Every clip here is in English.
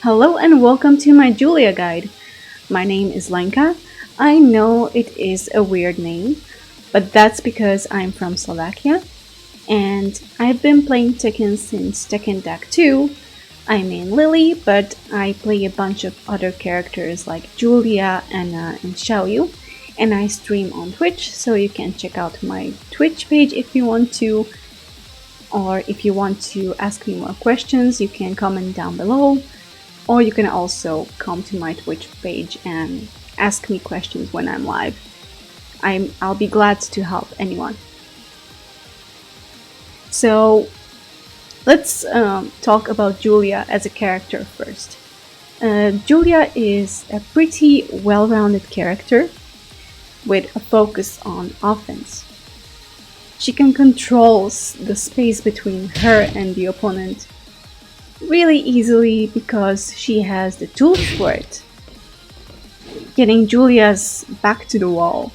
Hello and welcome to my Julia guide. My name is Lenka. I know it is a weird name, but that's because I'm from Slovakia and I've been playing Tekken since Tekken Deck 2. I mean Lily, but I play a bunch of other characters like Julia, Anna, and Xiaoyu, and I stream on Twitch, so you can check out my Twitch page if you want to, or if you want to ask me more questions, you can comment down below. Or you can also come to my Twitch page and ask me questions when I'm live. I'll be glad to help anyone. So let's talk about Julia as a character first. Julia is a pretty well-rounded character with a focus on offense. She can control the space between her and the opponent really easily because she has the tools for it. Getting Julia's back to the wall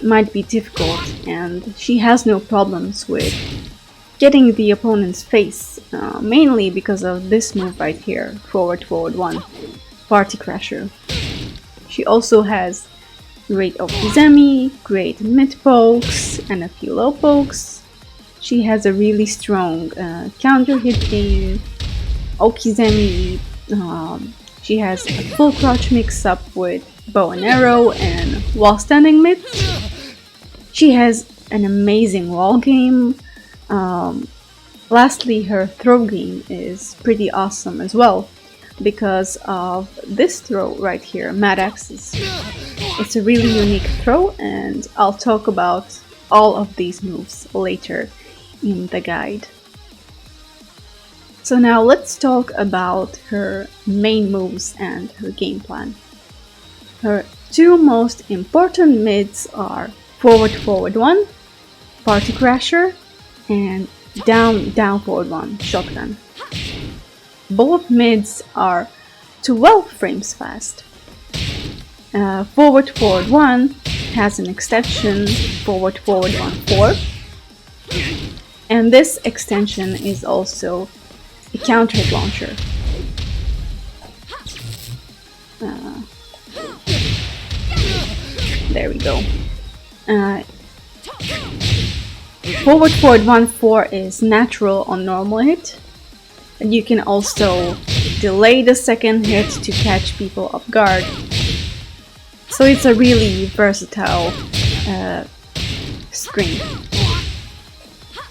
might be difficult, and she has no problems with getting the opponent's face, mainly because of this move right here, forward 1, Party Crasher. She also has great Okizemi, great mid pokes, and a few low pokes. She has a really strong counter hit game. Okizemi, she has a full crouch mix-up with bow and arrow and while standing mid. She has an amazing wall game. Lastly, her throw game is pretty awesome as well because of this throw right here, Mad Axis. It's a really unique throw, and I'll talk about all of these moves later in the guide. So now let's talk about her main moves and her game plan. Her two most important mids are forward 1, Party Crasher, and down forward 1, Shotgun. Both mids are 12 frames fast. Forward 1 has an extension, forward 1 4, and this extension is also a counter hit launcher. There we go. Forward 1 4 is natural on normal hit, and you can also delay the second hit to catch people off guard. So it's a really versatile string.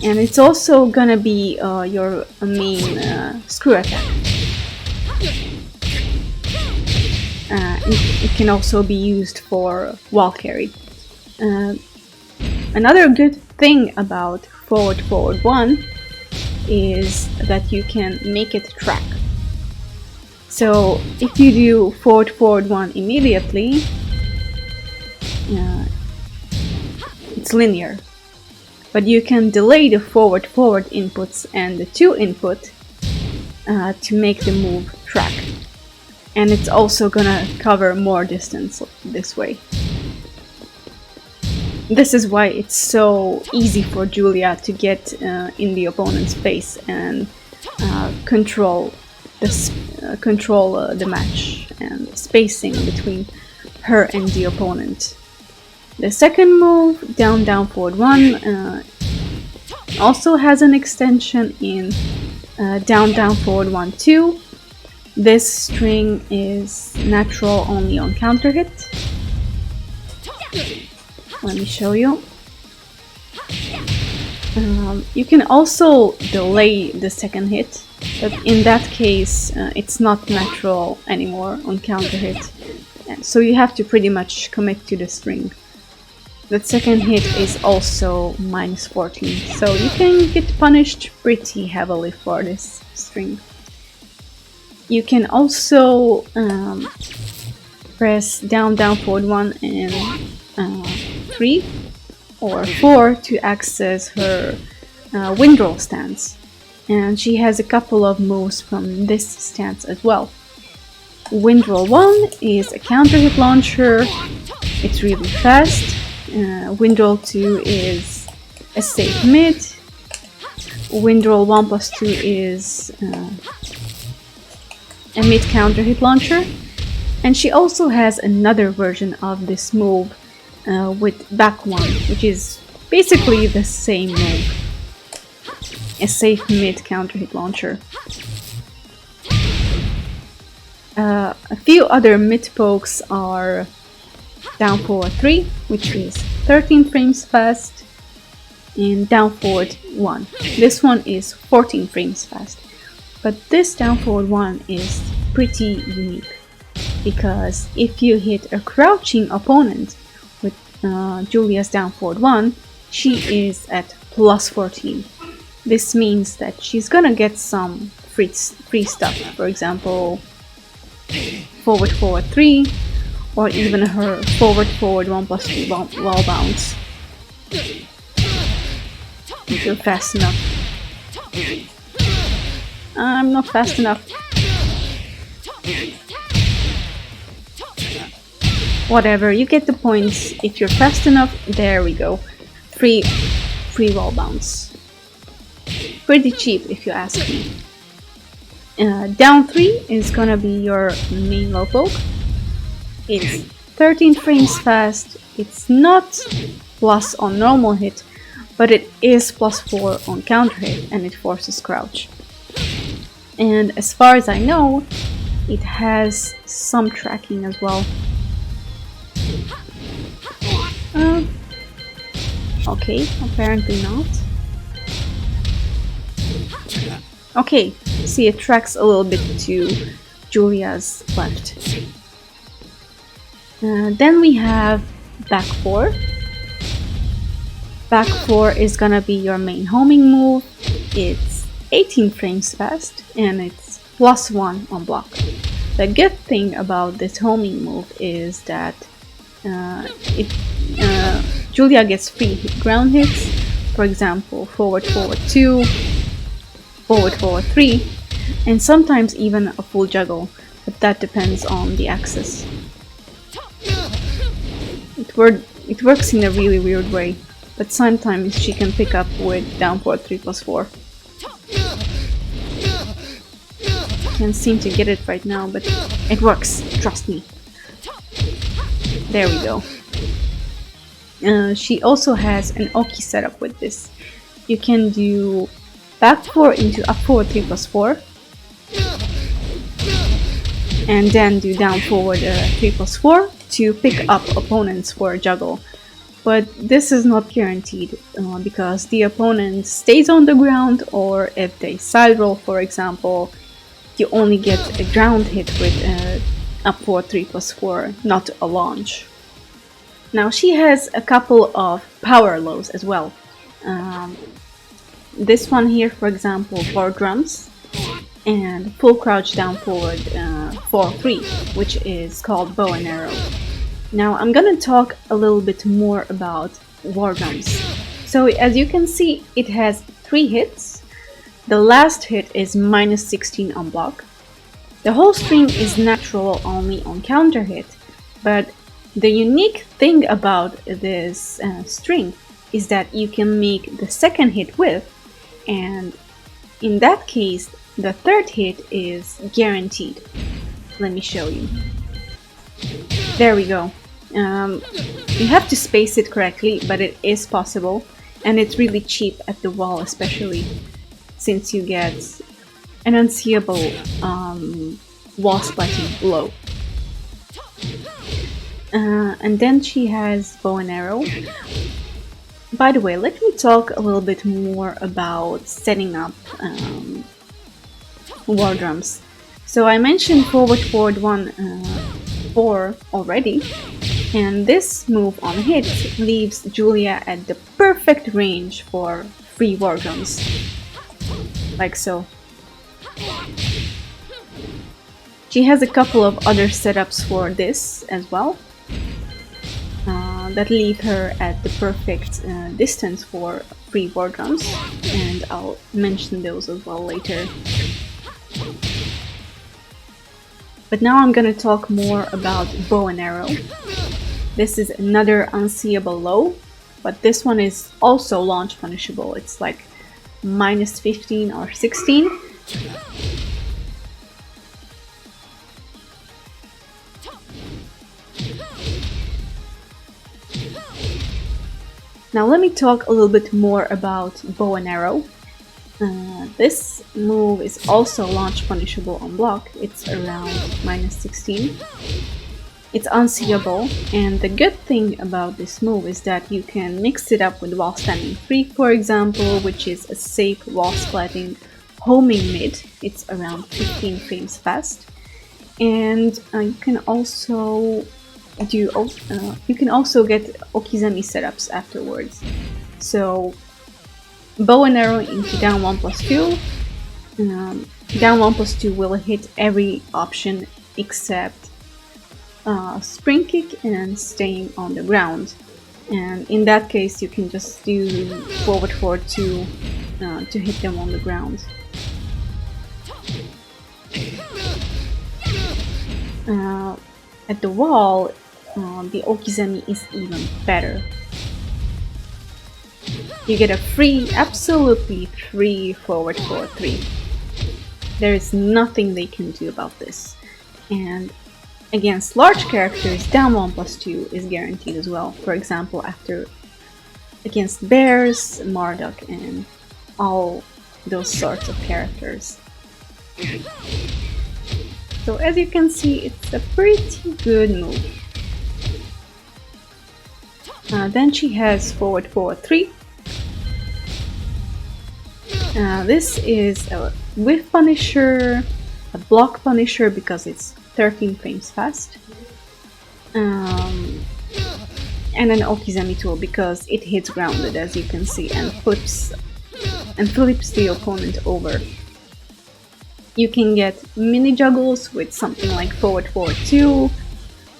And it's also gonna be your main screw attack. It can also be used for wall carry. Another good thing about forward 1 is that you can make it track. So if you do forward 1 immediately, it's linear. But you can delay the forward inputs and the 2 input to make the move track. And it's also gonna cover more distance this way. This is why it's so easy for Julia to get in the opponent's face and control the match and spacing between her and the opponent. The second move, down forward 1, also has an extension in down forward 1 2. This string is natural only on counter hit. Let me show you. You can also delay the second hit, but in that case it's not natural anymore on counter hit. So you have to pretty much commit to the string. The second hit is also minus 14, so you can get punished pretty heavily for this string. You can also press down forward 1 and 3 or 4 to access her windroll stance. And she has a couple of moves from this stance as well. Windroll 1 is a counter hit launcher. It's really fast. Windroll 2 is a safe mid. Windroll 1+2 is a mid counter hit launcher, and she also has another version of this move with back one, which is basically the same move. A safe mid counter hit launcher. A few other mid pokes are down forward 3, which is 13 frames fast, and down forward 1. This one is 14 frames fast. But this down forward 1 is pretty unique, because if you hit a crouching opponent with Julia's down forward 1, she is at plus 14. This means that she's gonna get some free stuff, for example, forward 3, or even her forward 1+2 wall bounce. If you're fast enough. I'm not fast enough. Whatever, you get the points. If you're fast enough, there we go. Free wall bounce. Pretty cheap if you ask me. Down 3 is gonna be your main low poke. It's 13 frames fast. It's not plus on normal hit, but it is plus 4 on counter hit, and it forces crouch. And as far as I know, it has some tracking as well. Okay, apparently not. Okay, see, it tracks a little bit to Julia's left. Then we have back 4. Back 4 is gonna be your main homing move. It's 18 frames fast, and it's plus 1 on block. The good thing about this homing move is that Julia gets free ground hits, for example, forward 2, forward 3, and sometimes even a full juggle, but that depends on the axis. It works in a really weird way, but sometimes she can pick up with down forward 3+4. Can't seem to get it right now, but it works, trust me. There we go. She also has an Oki setup with this. You can do back 4 into up forward 3+4, and then do down forward 3+4 to pick up opponents for a juggle. But this is not guaranteed because the opponent stays on the ground, or if they side roll, for example, you only get a ground hit with up forward 3+4, not a launch. Now she has a couple of power lows as well. This one here, for example, for drums, and full crouch down forward 4-3, which is called bow and arrow. Now I'm gonna talk a little bit more about war drums. So as you can see, it has 3 hits. The last hit is -16 on block. The whole string is natural only on counter hit, but the unique thing about this string is that you can make the second hit with, and in that case, the third hit is guaranteed. Let me show you. There we go. You have to space it correctly, but it is possible, and it's really cheap at the wall, especially since you get an unseeable wall splitting low. And then she has bow and arrow. By the way, let me talk a little bit more about setting up war drums. So I mentioned forward 1-4 already, and this move on hit leaves Julia at the perfect range for free war drums, like so. She has a couple of other setups for this as well, that leave her at the perfect distance for free war drums, and I'll mention those as well later. But now I'm gonna talk more about bow and arrow. This is another unseeable low, but this one is also launch punishable. It's like -15 or 16. Now let me talk a little bit more about bow and arrow. This move is also launch punishable on block. It's around -16. It's unseeable, and the good thing about this move is that you can mix it up with wall standing freak, for example, which is a safe wall splatting homing mid. It's around 15 frames fast, and you can also get Okizeme setups afterwards. So bow and arrow into down 1+2. Down 1+2 will hit every option except spring kick and staying on the ground. And in that case, you can just do forward 4-2 to hit them on the ground. At the wall, the Okizeme is even better. You get a free, absolutely free forward 4-3. There is nothing they can do about this. And against large characters, down 1+2 is guaranteed as well. For example, against bears, Marduk, and all those sorts of characters. So as you can see, it's a pretty good move. Then she has forward 4-3. This is a whiff punisher, a block punisher because it's 13 frames fast, and an Okizeme tool because it hits grounded, as you can see, and flips the opponent over. You can get mini juggles with something like forward 4-2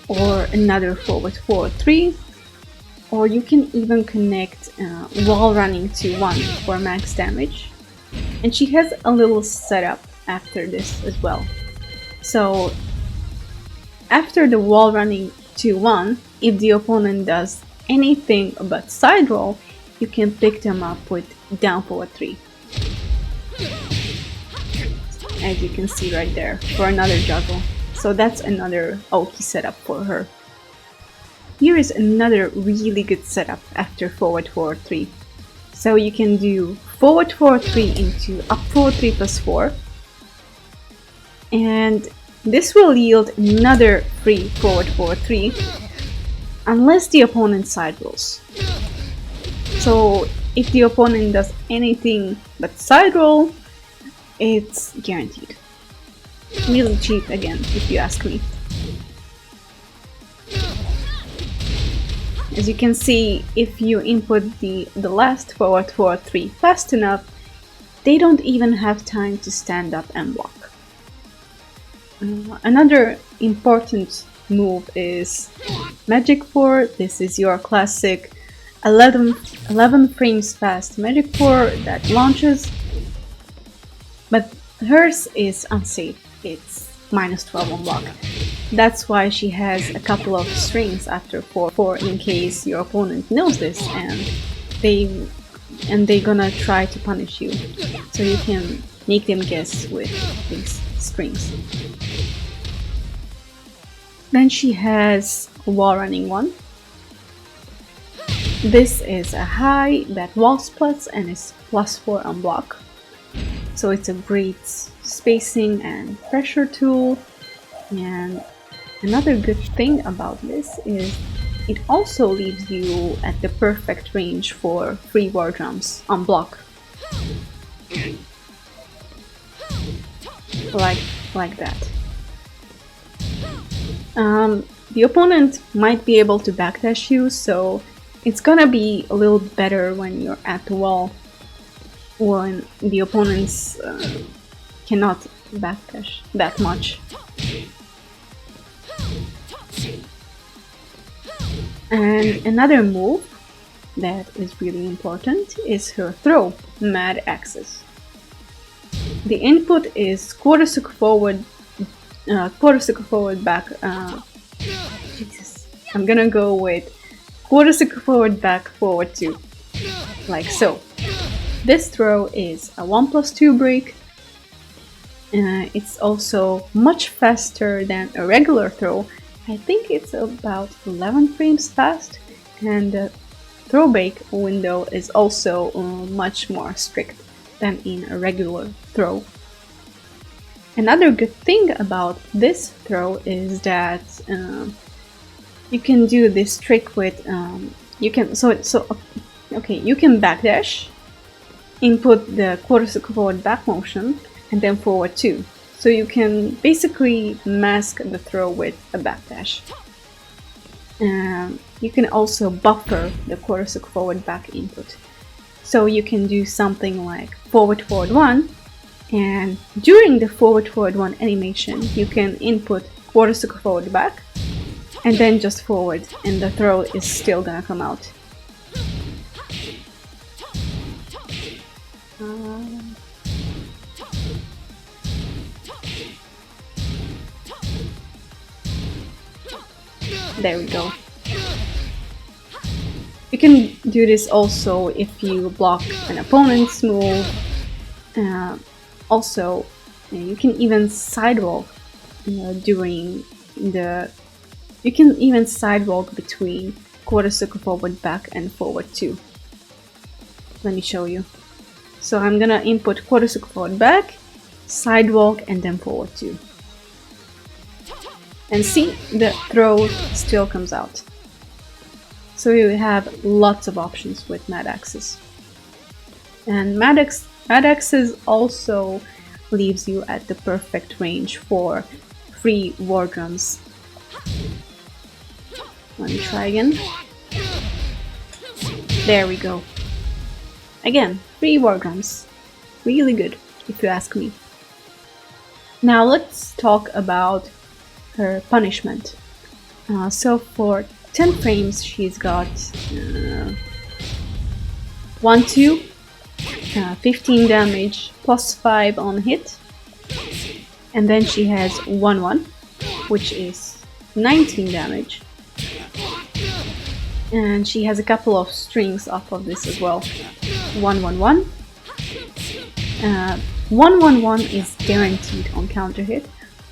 or another forward 4-3, or you can even connect wall running to 1 for max damage. And she has a little setup after this as well. So after the wall running to 1, if the opponent does anything but side roll, you can pick them up with down forward 3. As you can see right there, for another juggle. So that's another Oki setup for her. Here is another really good setup after forward 4-3. So you can do forward 4-3 into up 4-3 plus 4. And this will yield another free forward 4-3 unless the opponent side rolls. So if the opponent does anything but side roll, it's guaranteed. Really cheap again, if you ask me. As you can see, if you input the last forward 4-3 fast enough, they don't even have time to stand up and block. Another important move is Magic 4. This is your classic 11 frames fast Magic 4 that launches, but hers is unsafe. It's -12 on block. That's why she has a couple of strings after 4 in case your opponent knows this and they're gonna try to punish you. So you can make them guess with these strings. Then she has a wall running one. This is a high that wall splits and is +4 on block. So it's a great spacing and pressure tool. And another good thing about this is it also leaves you at the perfect range for free war drums on block. Like that. The opponent might be able to backdash you, so it's gonna be a little better when you're at the wall, when the opponents cannot backdash that much. And another move that is really important is her throw, Mad Axis. The input is quarter circle forward, back. Jesus, I'm gonna go with quarter circle forward, back, forward 2, like so. This throw is a 1+2 break. It's also much faster than a regular throw. I think it's about 11 frames fast, and throw break window is also much more strict than in a regular throw. Another good thing about this throw is that you can do this trick with you can backdash, input the quarter circle forward back motion, and then forward 2. So you can basically mask the throw with a backdash. You can also buffer the quarter circle forward back input. So you can do something like forward forward 1, and during the forward forward 1 animation you can input quarter circle forward back and then just forward, and the throw is still gonna come out. There we go. You can do this also if you block an opponent's move. Also, you can even sidewalk during the. You can even sidewalk between quarter circle forward back and forward 2. Let me show you. So I'm gonna input quarter circle forward back, sidewalk, and then forward 2. And see, the throw still comes out. So you have lots of options with mad axes. And mad axes also leaves you at the perfect range for free war drums. Let me try again. There we go. Again, 3 war drums. Really good, if you ask me. Now let's talk about her punishment. So for 10 frames she's got 1-2, 15 damage, plus 5 on hit. And then she has 1-1, which is 19 damage. And she has a couple of strings off of this as well. 1-1-1. 1-1-1 is guaranteed on counter hit,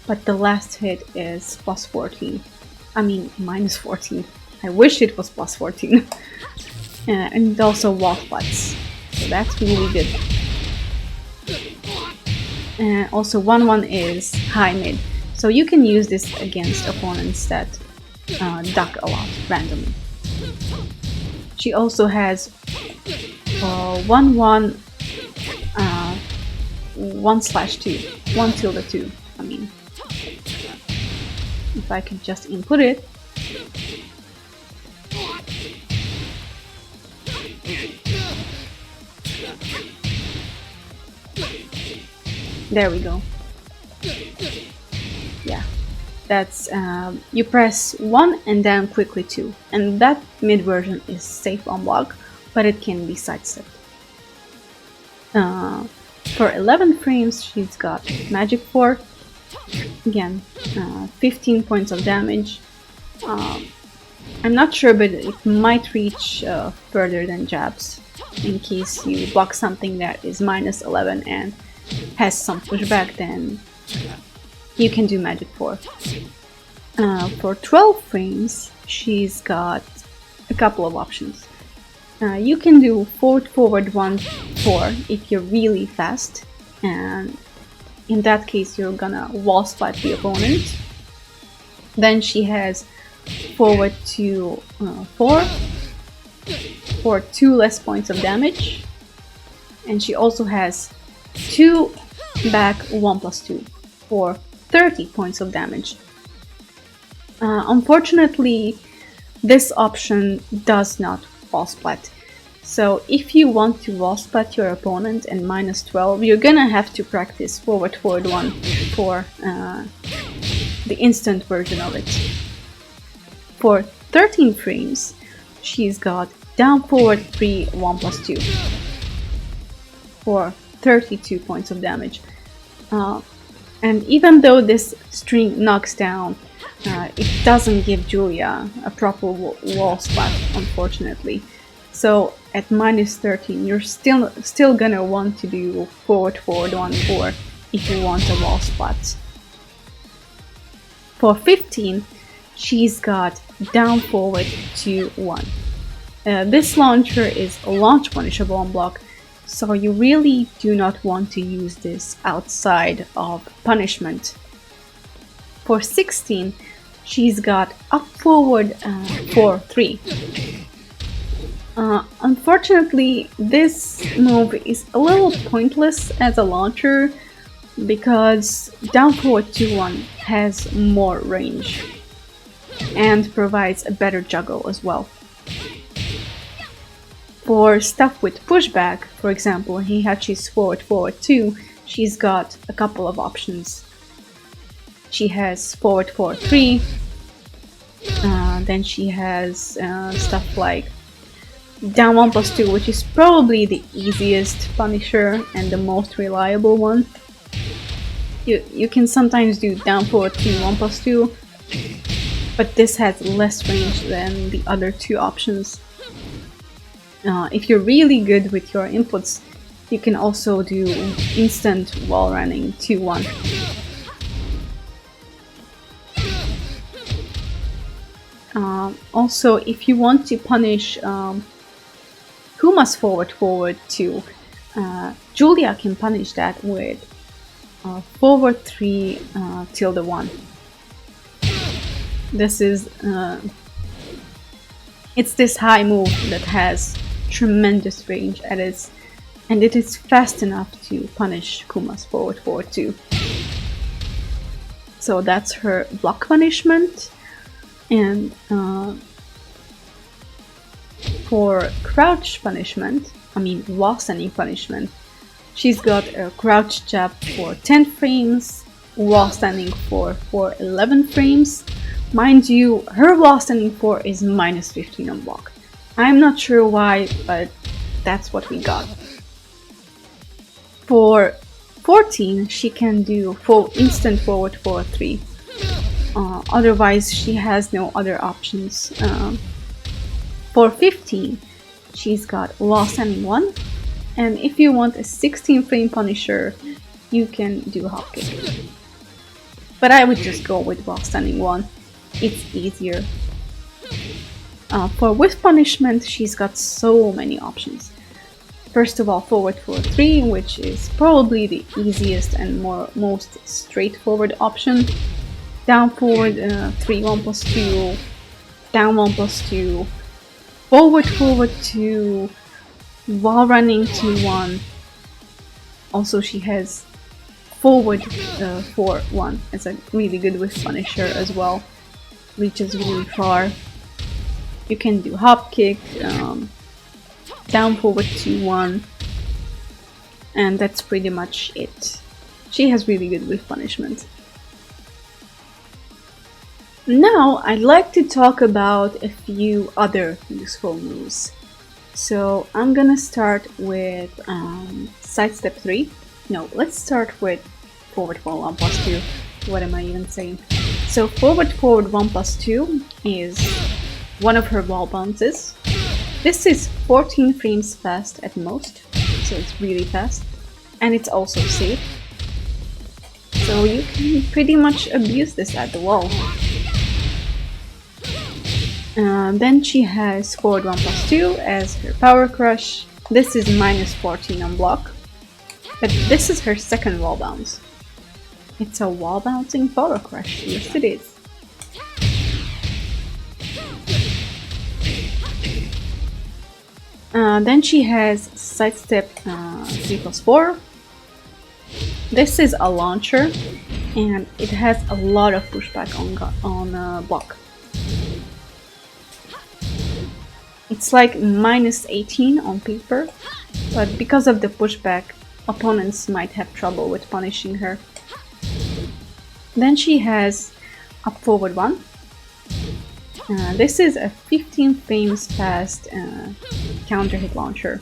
but the last hit is plus 14. I mean, minus 14. I wish it was plus 14. And also wall spots. So that's really good. And also 1-1 is high mid. So you can use this against opponents that duck a lot randomly. She also has 1-1 1/2, 1-2. I mean, if I could just input it. There we go. Yeah, that's you press 1 and then quickly 2, and that mid version is safe on block, but it can be sidestepped. For 11 frames she's got Magic 4, again 15 points of damage. I'm not sure, but it might reach further than jabs in case you block something that is minus 11 and has some pushback, then you can do Magic 4. For 12 frames she's got a couple of options. You can do forward 1-4 if you're really fast, and in that case you're gonna wall spot the opponent. Then she has forward 2-4 for 2 less points of damage, and she also has 2 back 1+2 for 30 points of damage. Unfortunately, this option does not wall splat. So if you want to wall splat your opponent and minus 12, you're gonna have to practice forward 1 for the instant version of it. For 13 frames, she's got down forward 3 1+2 for 32 points of damage. And even though this string knocks down, it doesn't give Julia a proper wall spot, unfortunately. So at minus 13, you're still gonna want to do forward 1-4 if you want a wall spot. For 15, she's got down forward 2-1. This launcher is launch punishable on block, so you really do not want to use this outside of punishment. For 16, she's got up forward 4-3. Unfortunately, this move is a little pointless as a launcher because down forward 2-1 has more range and provides a better juggle as well. For stuff with pushback, for example, Heihachi's forward 2, she's got a couple of options. She has forward 4-3, then she has stuff like down 1+2, which is probably the easiest punisher and the most reliable one. You can sometimes do down forward 3 1+2, but this has less range than the other two options. If you're really good with your inputs, you can also do instant wall running 2-1. Also, if you want to punish Kuma's forward 2, Julia can punish that with forward 3 tilde 1. This is it's this high move that has tremendous range and it is fast enough to punish Kuma's forward 2. So that's her block punishment. And for crouch punishment, wall standing punishment, she's got a crouch jab for 10 frames, wall standing for 11 frames. Mind you, her wall standing 4 is -15 on block. I'm not sure why, but that's what we got. For 14, she can do full instant forward 4-3. Otherwise, she has no other options. For 15, she's got wall standing 1, and if you want a 16 frame punisher, you can do hop kick. But I would just go with wall standing 1. It's easier. For whiff punishment, she's got so many options. First of all, forward 4-3, which is probably the easiest and most straightforward option. Down forward 3 1+2, down 1+2, forward 2, wall running 2-1. Also, she has forward 4-1 as a really good whiff punisher as well. Reaches really far. You can do hop kick, down forward 2-1, and that's pretty much it. She has really good whiff punishment. Now I'd like to talk about a few other useful moves. So I'm gonna start with sidestep 3. No, let's start with forward 1+2. What am I even saying? So forward 1+2 is one of her wall bounces. This is 14 frames fast at most, so it's really fast, and it's also safe. So you can pretty much abuse this at the wall. Then she has forward 1+2 as her power crush. This is -14 on block, but this is her second wall bounce. It's a wall bouncing power crush, yes it is. Then she has sidestep 3+4. This is a launcher, and it has a lot of pushback on block. It's like -18 on paper, but because of the pushback, opponents might have trouble with punishing her. Then she has up forward 1. This is a 15 frames fast counter hit launcher,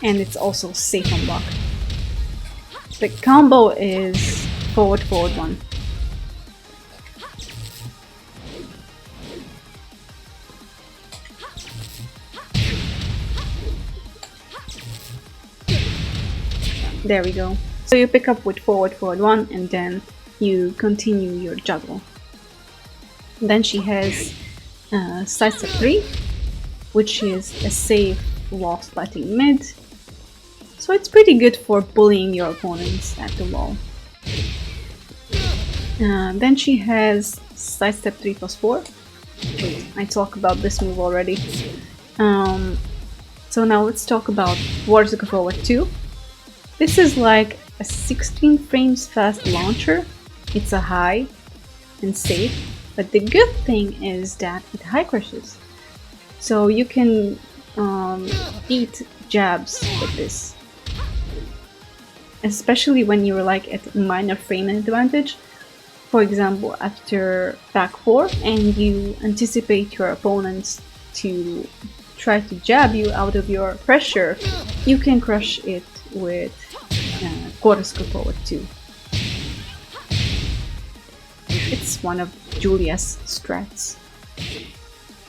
and it's also safe on block. The combo is forward 1. There we go. So you pick up with forward 1 and then you continue your juggle. Then she has Sidestep 3, which is a safe wall splitting mid. So it's pretty good for bullying your opponents at the wall. Then she has Sidestep 3 plus 4. Wait, I talked about this move already. So now let's talk about Juggle Forward 2. This is like a 16 frames fast launcher. It's a high and safe, but the good thing is that it high crushes. So you can beat jabs with this. Especially when you're like at minor frame advantage. For example, after back 4 and you anticipate your opponents to try to jab you out of your pressure, you can crush it with Juggle Forward 2. It's one of Julia's strats.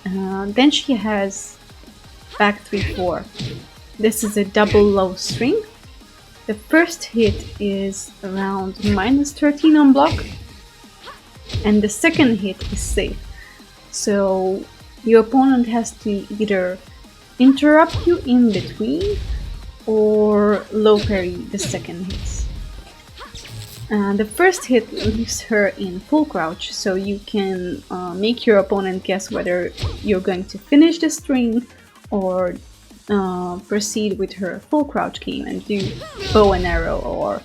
Then she has back 3-4. This is a double low string. The first hit is around -13 on block, and the second hit is safe. So your opponent has to either interrupt you in between or low parry the second hits. The first hit leaves her in full crouch, so you can make your opponent guess whether you're going to finish the string or proceed with her full crouch game and do bow and arrow or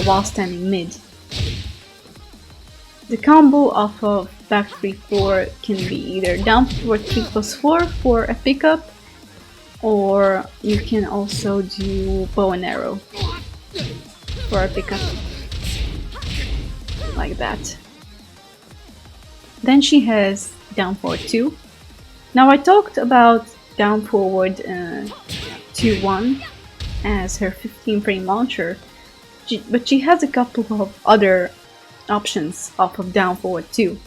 while standing mid. The combo off of back 3-4 can be either down forward 3 plus 4 for a pickup, or you can also do bow and arrow for a pickup. Like that. Then she has down forward 2. Now I talked about down forward 2-1 as her 15 frame launcher, but she has a couple of other options off of down forward 2.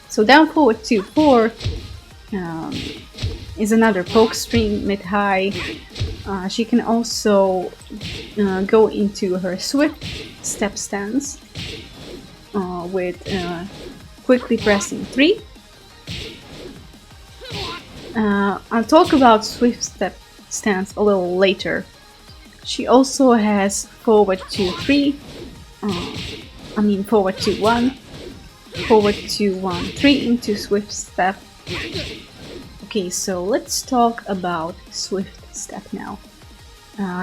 So down forward 2-4 is another poke string mid high. She can also go into her swift step stance with quickly pressing 3. I'll talk about swift step stance a little later. She also has forward 2-3, forward 2-1, forward 2-1-3 into swift step. Okay, so let's talk about swift step now.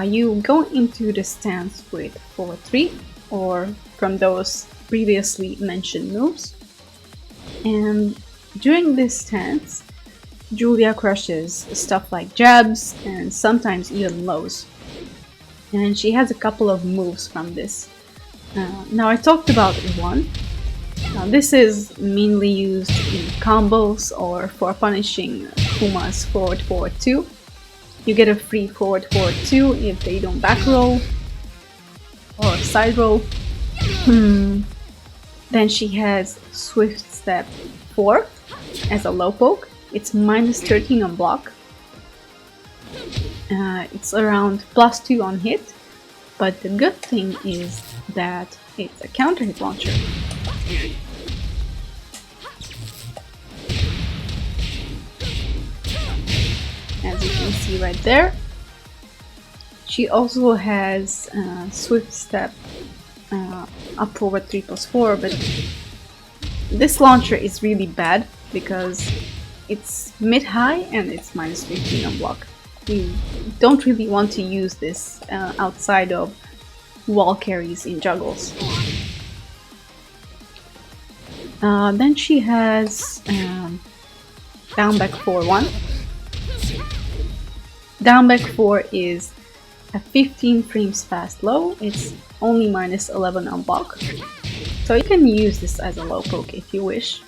You go into the stance with forward 3 or from those previously mentioned moves, and during this stance Julia crushes stuff like jabs and sometimes even lows, and she has a couple of moves from this. Now I talked about one. This is mainly used in combos or for punishing Kuma's forward 2. You get a free forward 2 if they don't back roll or side roll. Then she has swift step 4 as a low poke. It's -13 on block. It's around +2 on hit, but the good thing is that it's a counter hit launcher. As you can see right there. She also has swift step up forward 3 plus 4, but this launcher is really bad because it's mid-high and it's -15 on block. You don't really want to use this outside of wall carries in juggles. Then she has down back 4-1. Down back 4 is a 15 frames fast low. It's only -11 on block, so you can use this as a low poke if you wish.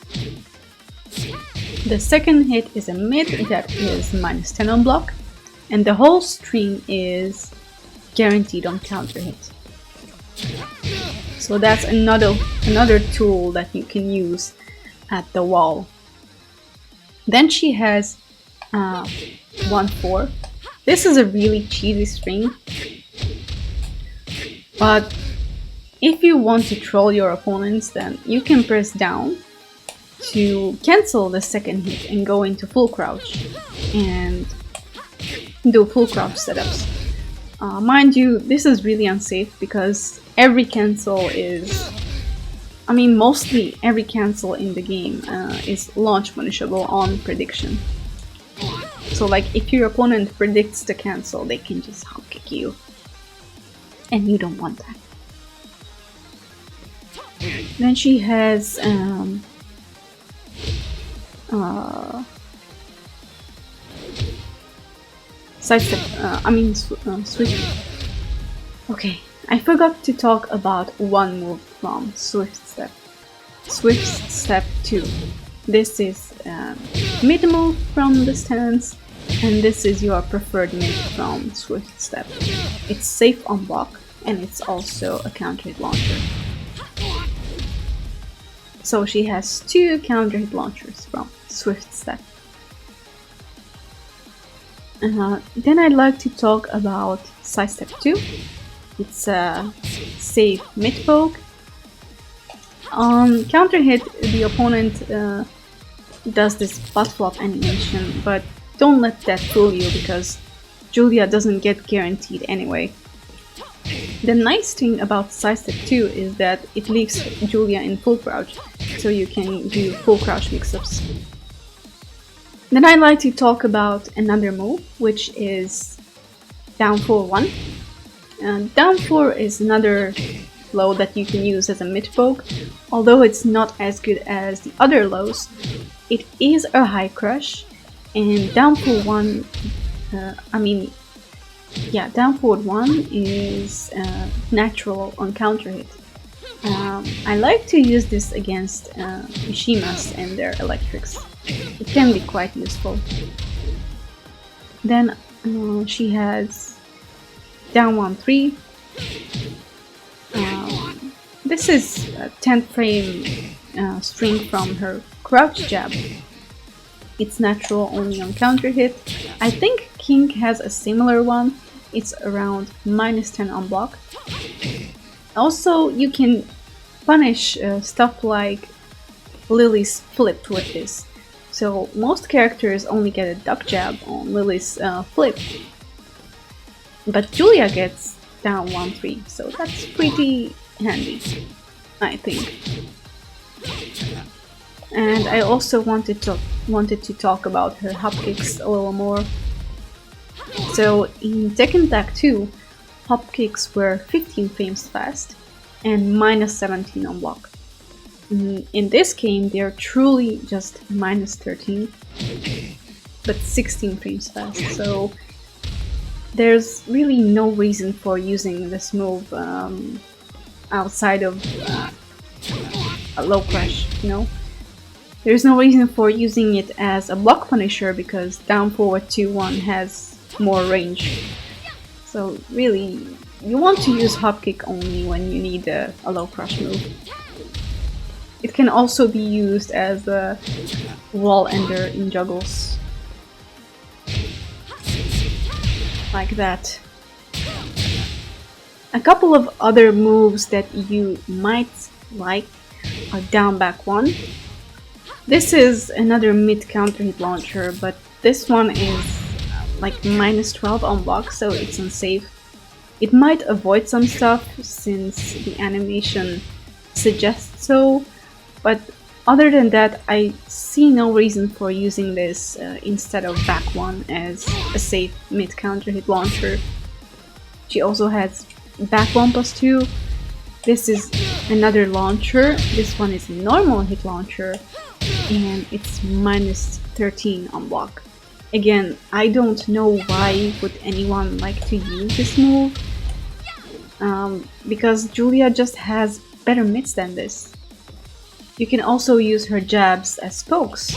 The second hit is a mid that is -10 on block, and the whole string is guaranteed on counter hit. So that's another tool that you can use at the wall. Then she has 1-4. This is a really cheesy string, but if you want to troll your opponents, then you can press down to cancel the second hit and go into full crouch and do full crouch setups. Mind you, this is really unsafe because every cancel is... I mean, mostly every cancel in the game is launch punishable on prediction. So like, if your opponent predicts the cancel, they can just hop kick you. And you don't want that. Then she has sidestep, swift. Okay, I forgot to talk about one move from Swift Step. Swift Step 2. This is mid move from the stance, and this is your preferred mid from Swift Step. It's safe on block, and it's also a counter hit launcher. So she has 2 counter hit launchers from Swift Step. Then I'd like to talk about Sidestep 2. It's a safe mid poke. On counter hit, the opponent does this butt flop animation, but don't let that fool you because Julia doesn't get guaranteed anyway. The nice thing about Sidestep 2 is that it leaves Julia in full crouch, so you can do full crouch mix-ups. Then I'd like to talk about another move, which is down 4-1. Down 4 is another low that you can use as a mid poke. Although it's not as good as the other lows, it is a high crush, and down 4-1, down forward 1 is natural on counter hit. I like to use this against Mishimas and their electrics. It can be quite useful. Then she has down 1-3. This is a 10th frame string from her crouch jab. It's natural only on counter hit. I think King has a similar one. It's around -10 on block. Also, you can punish stuff like Lily's flip with this. So most characters only get a duck jab on Lily's flip. But Julia gets down 1-3, so that's pretty handy, I think. And I also wanted to talk about her hop kicks a little more. So in Tekken Tag 2, hop kicks were 15 frames fast and -17 on block. In this game, they're truly just -13, but 16 frames fast. So there's really no reason for using this move outside of a low crush, you know? There's no reason for using it as a block punisher because down forward 2-1 has more range. So really, you want to use hop kick only when you need a low crush move. It can also be used as a wall ender in juggles. Like that. A couple of other moves that you might like are down back 1. This is another mid counter hit launcher, but this one is like -12 on block, so it's unsafe. It might avoid some stuff since the animation suggests so, but other than that, I see no reason for using this instead of back 1 as a safe mid counter hit launcher. She also has back 1+2. This is another launcher. This one is a normal hit launcher, and it's -13 on block. Again, I don't know why would anyone like to use this move, because Julia just has better mids than this. You can also use her jabs as pokes,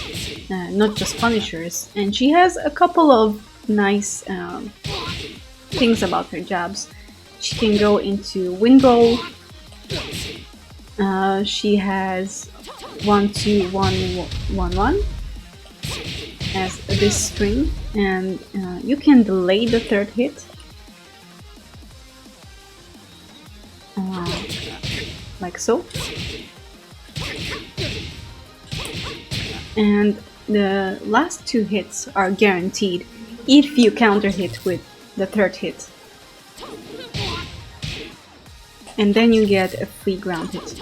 not just punishers, and she has a couple of nice things about her jabs. She can go into wind roll. She has 1-2-1-1-1 as this string, and you can delay the third hit, like so. and the last 2 hits are guaranteed if you counter hit with the 3rd hit. And then you get a free ground hit.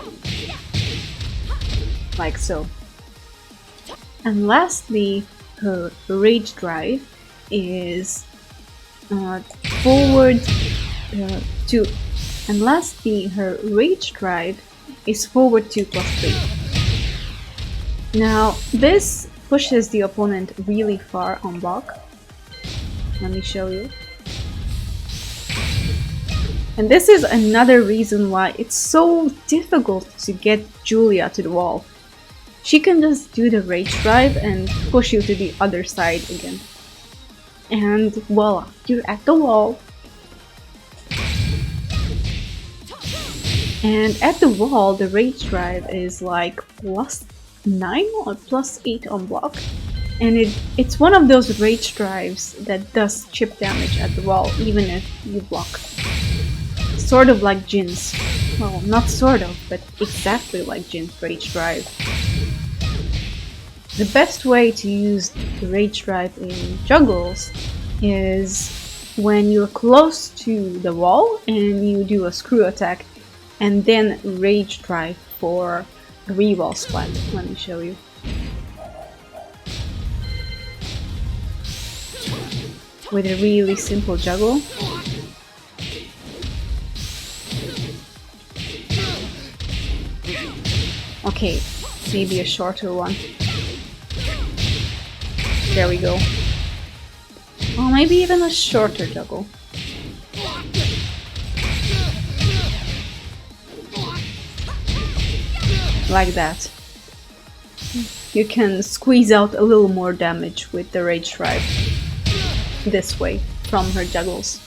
Like so. And lastly, her rage drive is forward 2. And lastly, her rage drive is forward 2 plus 3. Now, this pushes the opponent really far on block. Let me show you. And this is another reason why it's so difficult to get Julia to the wall. She can just do the rage drive and push you to the other side again. And voila, you're at the wall. And at the wall, the rage drive is like +9 or +8 on block. And it's one of those rage drives that does chip damage at the wall, even if you block. Sort of like Jin's. Well, not sort of, but exactly like Jin's rage drive. The best way to use the rage drive in juggles is when you're close to the wall and you do a screw attack and then rage drive for a re-wall splat. Let me show you. With a really simple juggle. Okay, maybe a shorter one. There we go. Or maybe even a shorter juggle. Like that. You can squeeze out a little more damage with the rage drive. This way, from her juggles.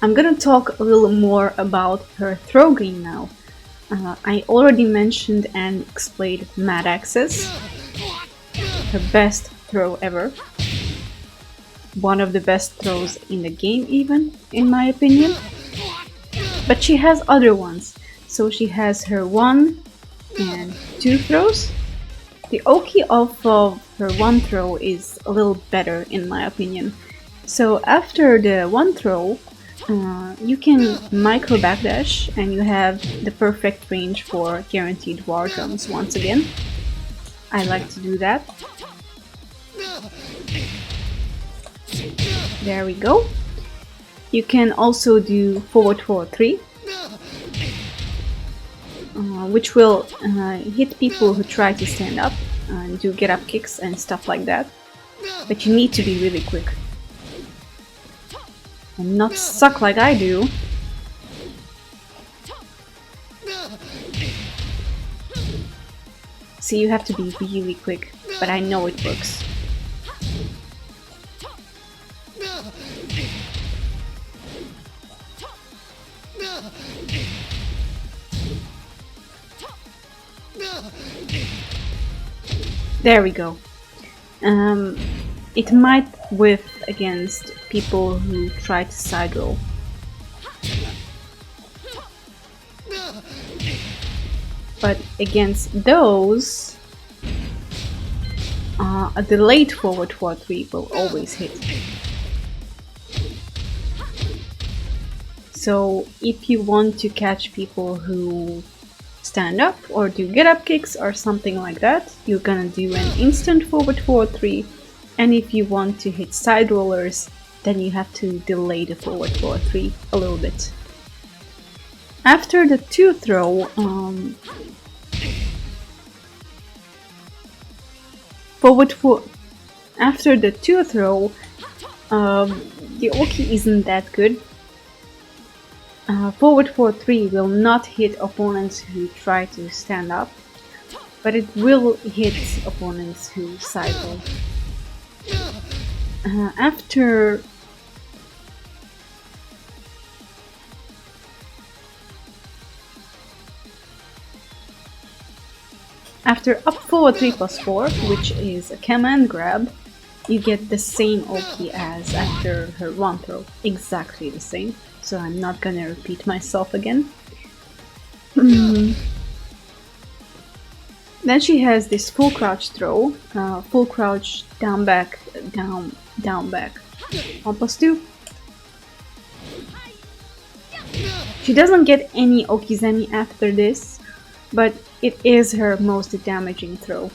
I'm gonna talk a little more about her throw green now. I already mentioned and explained Mad Axes. Her best throw ever. One of the best throws in the game even, in my opinion. But she has other ones. So she has her 1 and 2 throws. The Oki of her 1 throw is a little better in my opinion. So after the 1 throw, you can micro backdash and you have the perfect range for guaranteed war drums once again. I like to do that. There we go. You can also do forward 4-3, which will hit people who try to stand up and do get up kicks and stuff like that. But you need to be really quick. And not suck like I do. See, you have to be really quick, but I know it works. There we go. It might whiff against people who try to side roll. But against those, a delayed forward 4-3 will always hit. So if you want to catch people who stand up or do get up kicks or something like that, you're gonna do an instant forward 4-3. And if you want to hit side rollers, then you have to delay the forward 4-3 a little bit. After the 2 throw, after the 2 throw, the Oki isn't that good. Forward 4-3 will not hit opponents who try to stand up, but it will hit opponents who side roll. After up forward 3+4, which is a command grab, you get the same Oki as after her 1 throw, exactly the same. So I'm not gonna repeat myself again. Then she has this full crouch throw, full crouch down back, down back, on plus 2. She doesn't get any okizeme after this, but it is her most damaging throw.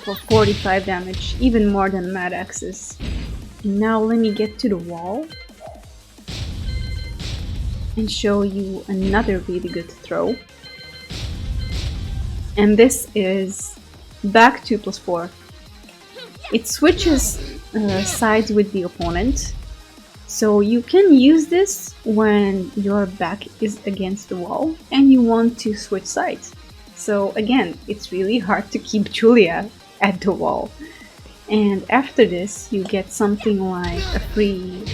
For 45 damage, even more than Mad Axe's. Now let me get to the wall and show you another really good throw. And this is back 2 plus 4. It switches sides with the opponent, so you can use this when your back is against the wall and you want to switch sides. So again, it's really hard to keep Julia at the wall. And after this, you get something like a free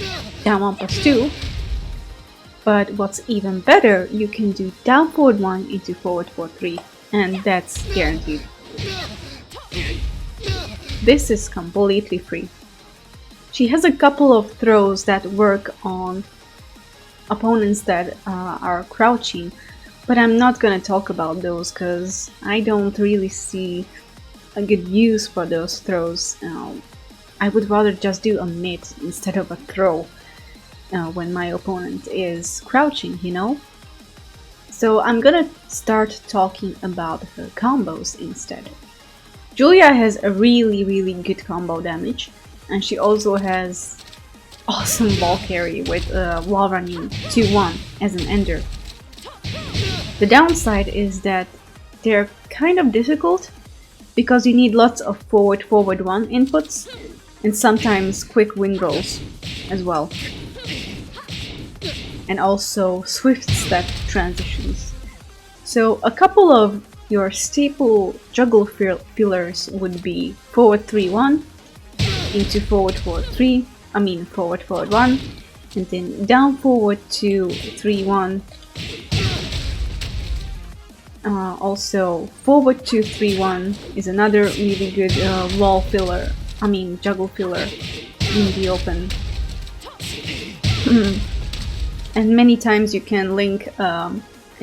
down 1 plus 2. But what's even better, you can do down forward 1 into forward 4 3, and that's guaranteed. This is completely free. She has a couple of throws that work on opponents that are crouching, but I'm not gonna talk about those because I don't really see a good use for those throws. I would rather just do a mid instead of a throw when my opponent is crouching, you know? So I'm gonna start talking about her combos instead. Julia has a really good combo damage, and she also has awesome ball carry with wall running 2-1 as an ender. The downside is that they're kind of difficult because you need lots of forward 1 inputs and sometimes quick wind rolls as well. And also swift step transitions. So a couple of your staple juggle fillers would be forward 3-1 into forward 4-3, forward 1, and then down forward 2-3-1. Also, forward 2-3-1 is another really good wall filler, juggle filler in the open. And many times you can link a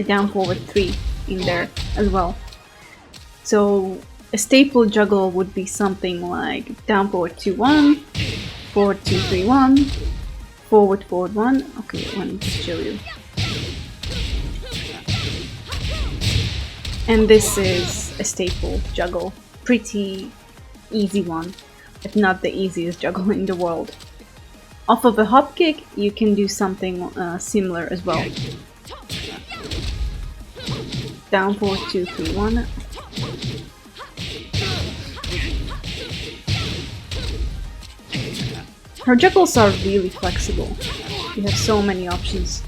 down forward 3 in there as well. So a staple juggle would be something like down forward 2-1, forward 2-3-1, forward 1. Okay, let me just show you. And this is a staple juggle. Pretty easy one, if not the easiest juggle in the world. Off of a hop kick, you can do something similar as well. Down forward 2-3-1. Her juggles are really flexible. You have so many options.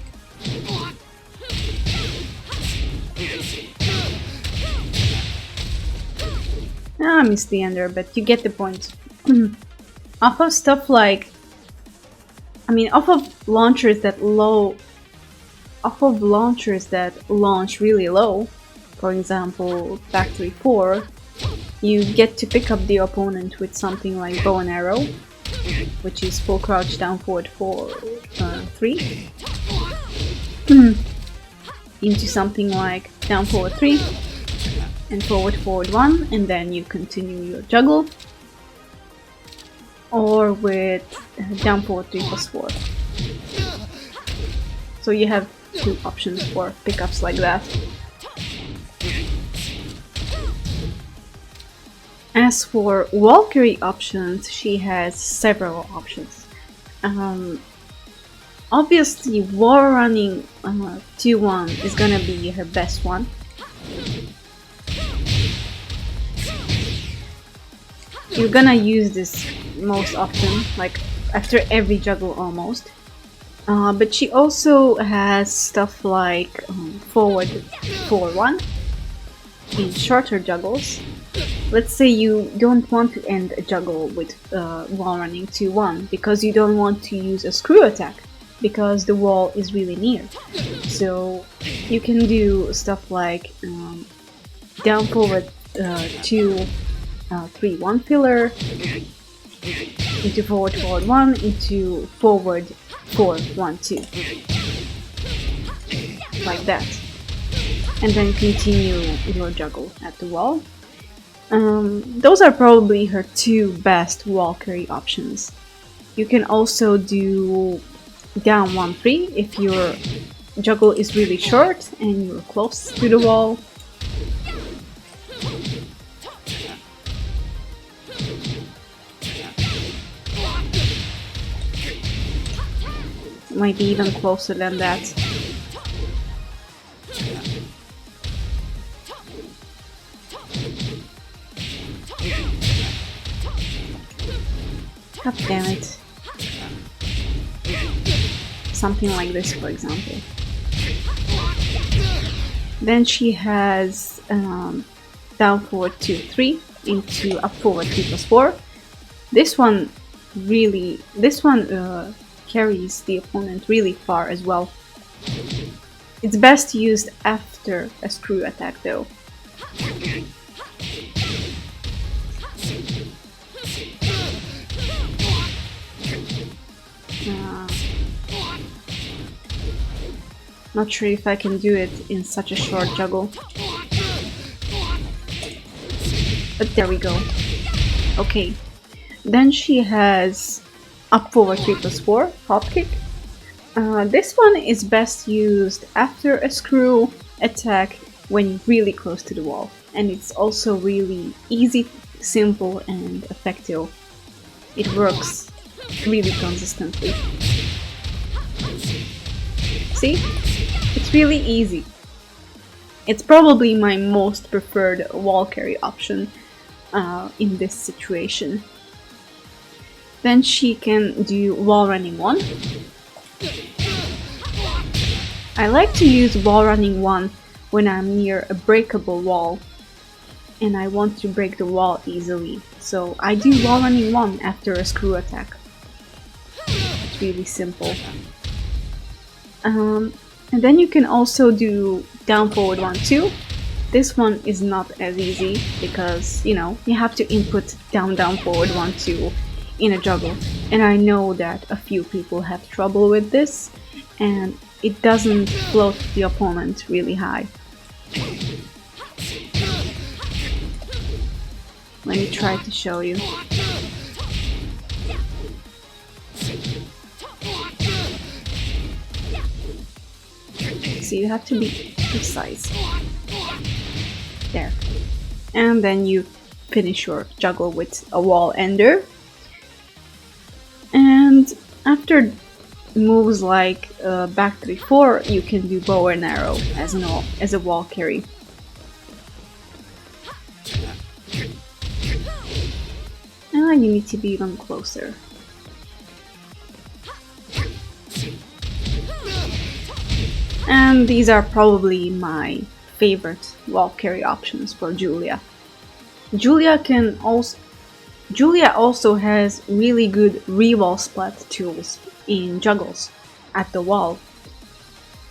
I missed the ender, but you get the point. Off of stuff like, off of launchers that launch really low, for example, back 3-4, you get to pick up the opponent with something like bow and arrow, which is full crouch down forward 4-3, into something like down forward 3 and forward 1, and then you continue your juggle, or with down forward 3 plus 4. So you have two options for pickups like that. As for wall carry options, she has several options. Obviously, wall running 2-1 is gonna be her best one. You're gonna use this most often, like after every juggle almost. But she also has stuff like forward 4-1 in shorter juggles. Let's say you don't want to end a juggle with wall running 2-1 because you don't want to use a screw attack because the wall is really near. So you can do stuff like down forward 2-3-1 filler into forward 1 into forward 4-1-2, like that, and then continue your juggle at the wall. Those are probably her two best wall carry options. You can also do down 1-3 if your juggle is really short and you're close to the wall. Might be even closer than that. God damn it. Something like this, for example. Then she has down forward 2-3 into up forward 3+4. This one carries the opponent really far as well. It's best used after a screw attack though. Not sure if I can do it in such a short juggle. But there we go. Okay. Then she has up forward 3+4 hop kick. This one is best used after a screw attack when you're really close to the wall. And it's also really easy, simple, and effective. It works really consistently. See? It's really easy. It's probably my most preferred wall carry option in this situation. Then she can do wall running 1. I like to use wall running 1 when I'm near a breakable wall and I want to break the wall easily. So I do wall running 1 after a screw attack. It's really simple. And then you can also do down forward 1-2. This one is not as easy because, you have to input down forward 1-2 in a juggle. And I know that a few people have trouble with this and it doesn't float the opponent really high. Let me try to show you. So you have to be precise. There. And then you finish your juggle with a wall ender. And after moves like back 3-4, you can do bow and arrow as a wall carry. And you need to be even closer. And these are probably my favorite wall carry options for Julia. Julia also has really good re-wall splat tools in juggles at the wall.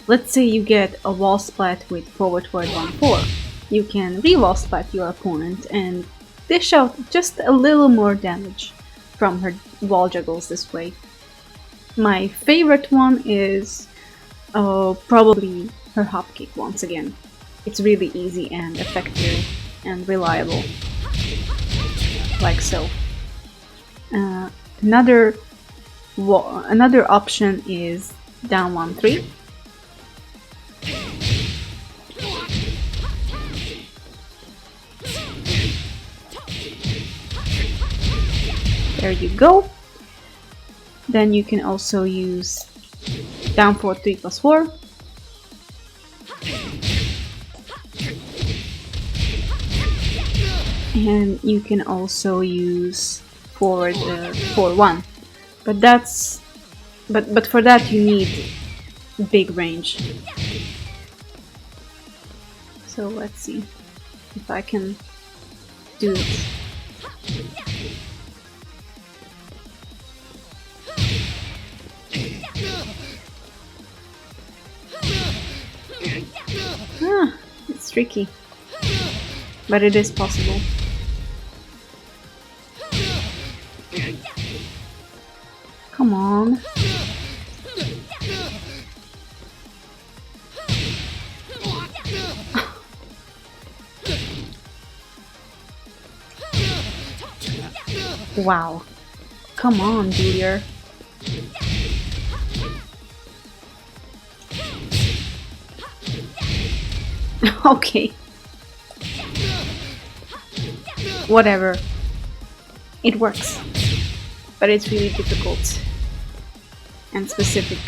Let's say you get a wall splat with forward 1-4. You can re-wall splat your opponent and dish out just a little more damage from her wall juggles this way. My favorite one is probably her hop kick once again. It's really easy and effective and reliable. Like so. Another option is down 1-3. There you go. Then you can also use down forward 3+4. And you can also use forward 4-1. But for that you need big range. So let's see if I can do it. It's tricky, but it is possible. Come on. Wow. Come on, Julia. Okay. Whatever. It works. But it's really difficult and specific.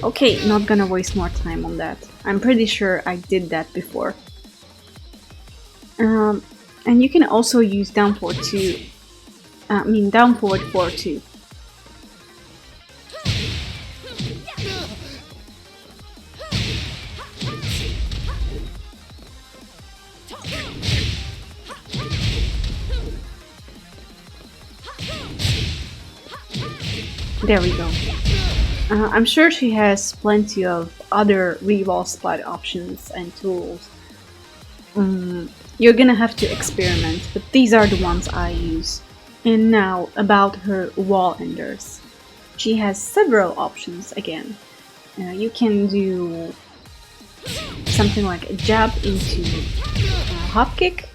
Okay, not gonna waste more time on that. I'm pretty sure I did that before. And you can also use down forward 2. Down forward 4 too. There we go. I'm sure she has plenty of other re-wall spot options and tools. You're gonna have to experiment, but these are the ones I use. And now about her wall enders. She has several options again. You can do something like a jab into a hop kick.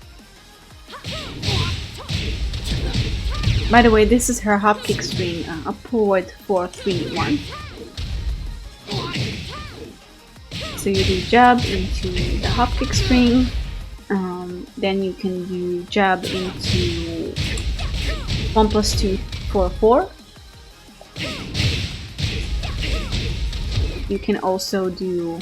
By the way, this is her hop kick string, up forward 4, 3, 1. So you do jab into the hop kick string, then you can do jab into 1 plus 2, 4, 4. You can also do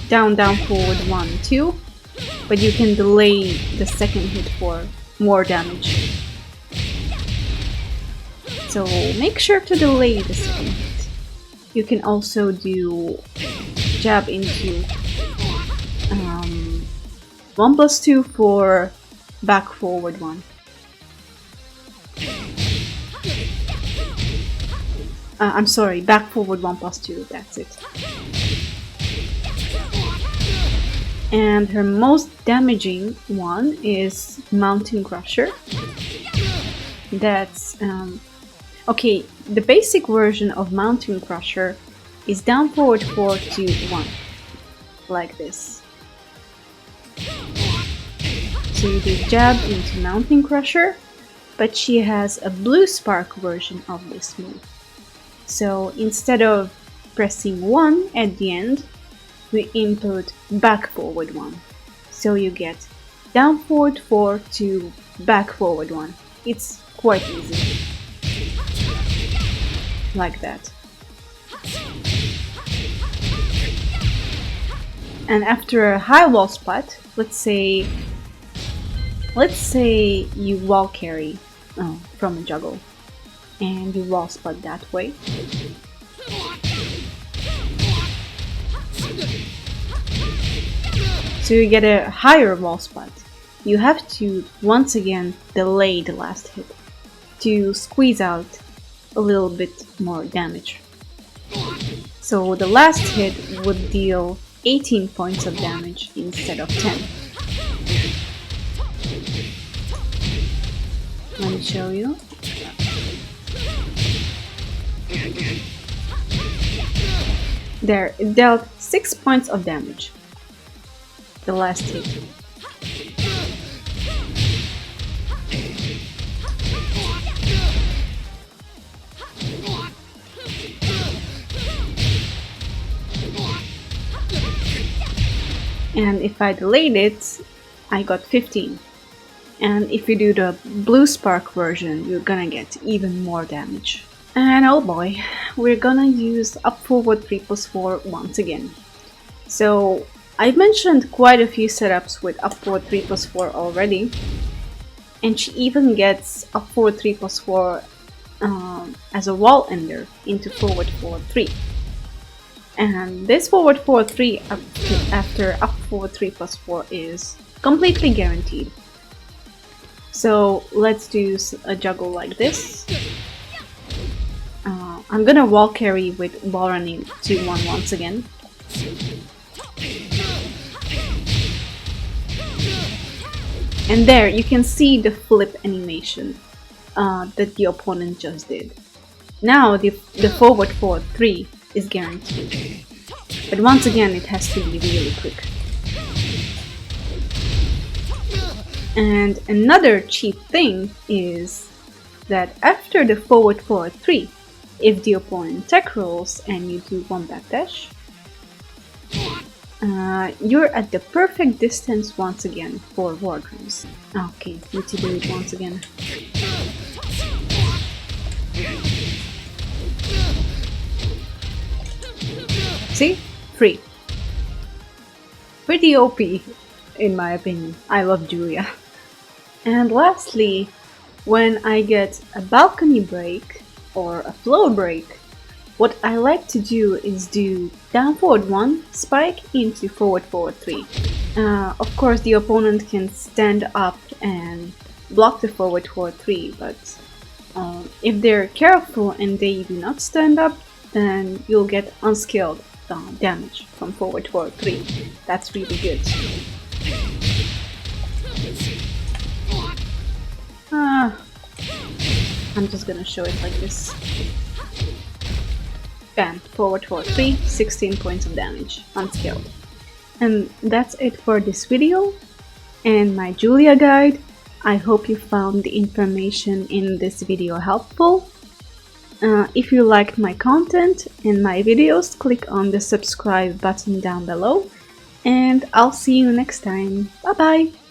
down, down, forward 1, 2. But you can delay the second hit for more damage. So make sure to delay the second hit. You can also do jab into 1 plus 2 for back forward 1. I'm sorry, back forward 1 plus 2, that's it. And her most damaging one is Mountain Crusher. That's okay, the basic version of Mountain Crusher is down forward 4, 2, 1. Like this. So you do jab into Mountain Crusher, but she has a blue spark version of this move. So instead of pressing 1 at the end, we input back forward 1. So you get down forward 4 to back forward 1. It's quite easy. Like that. And after a high wall spot, let's say you wall carry from a juggle and you wall spot that way. So you get a higher wall spot. You have to once again delay the last hit to squeeze out a little bit more damage. So the last hit would deal 18 points of damage instead of 10. Let me show you. There, it dealt 6 points of damage. The last hit. And if I delayed it, I got 15. And if you do the blue spark version, you're gonna get even more damage. And oh boy, we're gonna use up forward 3 plus 4 once again. So I've mentioned quite a few setups with up forward 3 plus 4 already. And she even gets up forward 3 plus 4 as a wall ender into forward 4, 3. And this forward 4, 3 after up forward 3 plus 4 is completely guaranteed. So let's do a juggle like this. I'm gonna wall carry with wall running 2-1 once again. And there you can see the flip animation that the opponent just did. Now the forward forward 3 is guaranteed. But once again it has to be really quick. And another cheap thing is that after the forward forward 3, if the opponent tech rolls and you do one backdash, you're at the perfect distance once again for ward runs. Okay, need to do it once again. See? Free. Pretty OP, in my opinion. I love Julia. And lastly, when I get a balcony break or a floor break, what I like to do is do down forward 1, spike into forward forward 3. Of course the opponent can stand up and block the forward forward 3, but if they're careful and they do not stand up, then you'll get unskilled damage from forward forward 3. That's really good. I'm just gonna show it like this. Bam, forward forward 3, 16 points of damage, unskilled. And that's it for this video and my Julia guide. I hope you found the information in this video helpful. If you liked my content and my videos, click on the subscribe button down below, and I'll see you next time. Bye bye!